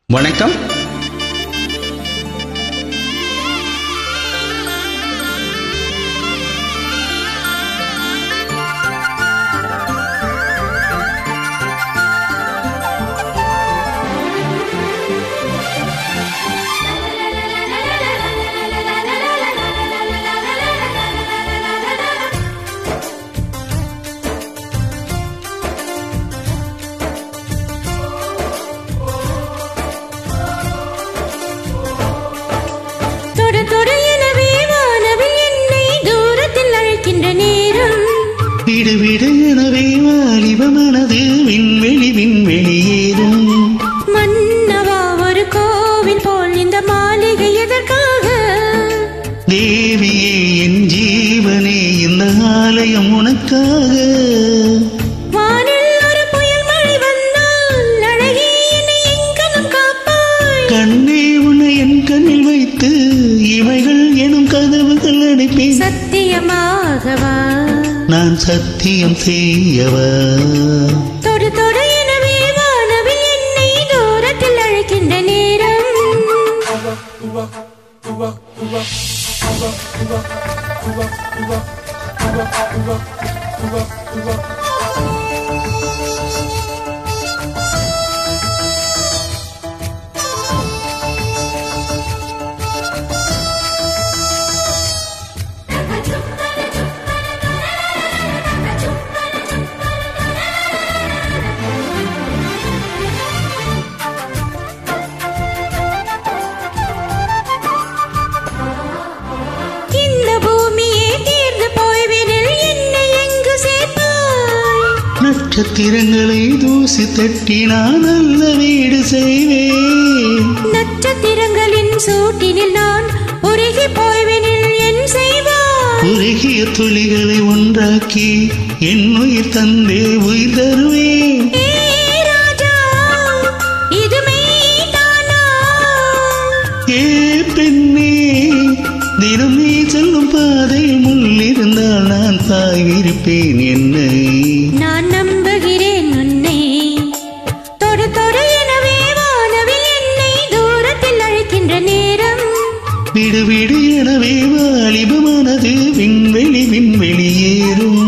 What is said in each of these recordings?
வணக்கம். விடு விடு எனவே வாலிப மனது விண்வெளி விண்வெளியேறும். மன்னவா ஒரு கோவில் போல் இந்த மாளிகை எதற்காக? தேவியே என் ஜீவனே இந்த ஆலயம் உனக்காக. வானில் ஒரு புயல் மழை வந்தால் அழகே என்னை எங்கனம் காப்பாய். கண்ணே உன்னை என் கண்ணில் வைத்து இவைகள் எனும் கதவுகள் அடைப்பேன். சத்தியமாகவா நான் சத்தியம் செய்யவா? தொடு தொடு எனவே வானவில் என்னை தூரத்தில் அழைக்கின்ற நேரம். நட்சத்திரங்களை தூசி தட்டி நான் நல்ல வீடு செய்வேன். நட்சத்திரங்களின் சூட்டினில் நான் உருகி போய்வெனில் என் செய்வான். உருகிய துளிகளை ஒன்றாக்கி என் உயிர் தந்தே உயிர் தருவேன். ஏ பெண்ணே, தினம் நீ செல்லும் பாதையில் முள்ளிருந்தால் நான் தாய்விருப்பேன். என்னை நான் நம்புகிறேன் உன்னை. தொடு தொடு எனவே வானவில் என்னை தூரத்தில் அழைக்கின்ற நேரம். விடு விடு எனவே வாலிப மனது விண்வெளி விண்வெளியேறும்.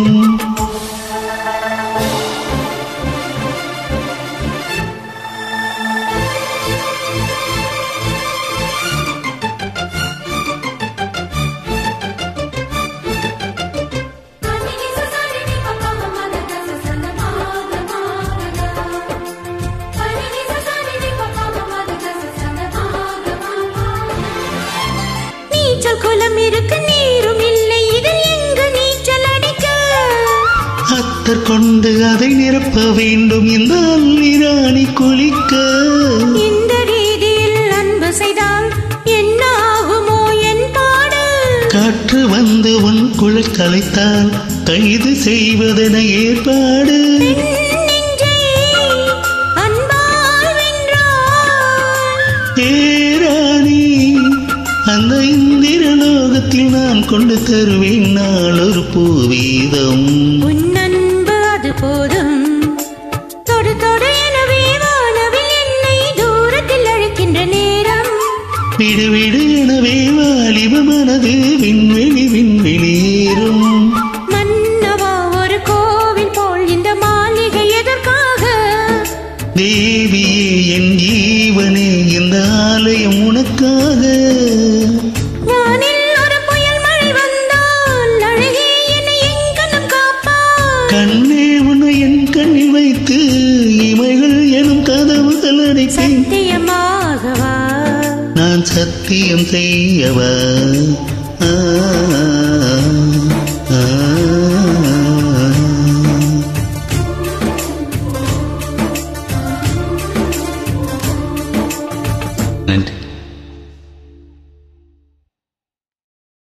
நீச்சல் குளம் இருக்கு நீரும் இல்லை, இதில் எங்கு நீச்சல் அடிக்க? அத்தர் கொண்டு அதை நிரப்ப வேண்டும் இந்த அல்லிராணி குளிக்க. இந்த ரீதியில் அன்பு செய்தால் என்ன ஆகுமோ என் பாடு? காற்று வந்து உன் குழல் கலைத்தால் கைது செய்வதென ஏற்பாடு. ஏராணி அந்த இந்திரலோகத்தில் நான் கொண்டு தருவேன் நாள் ஒரு பூவீதம். உன் அன்பு அது போதும். தொடு தொடு எனவே வானவில் என்னை தூரத்தில் அழைக்கின்ற நேரம். விடு விடு எனவே வாலிப மனது விண்வெளி விண்வெளியேறும். மன்னவா ஒரு கோவில் போல் இந்த மாளிகை எதற்காக? தேவியே என் ஜீவனே இந்த ஆலயம் உனக்காக. வானில் ஒரு புயல் மழை வந்தால் அழகே என்னை எங்கனம் காப்பாய். கண்ணே உன்னை என் கண்ணில் வைத்து இமைகள் எனும் கதவுகள் அடைப்பேன். சத்தியமாகவா நான் சத்தியம் செய்யவா?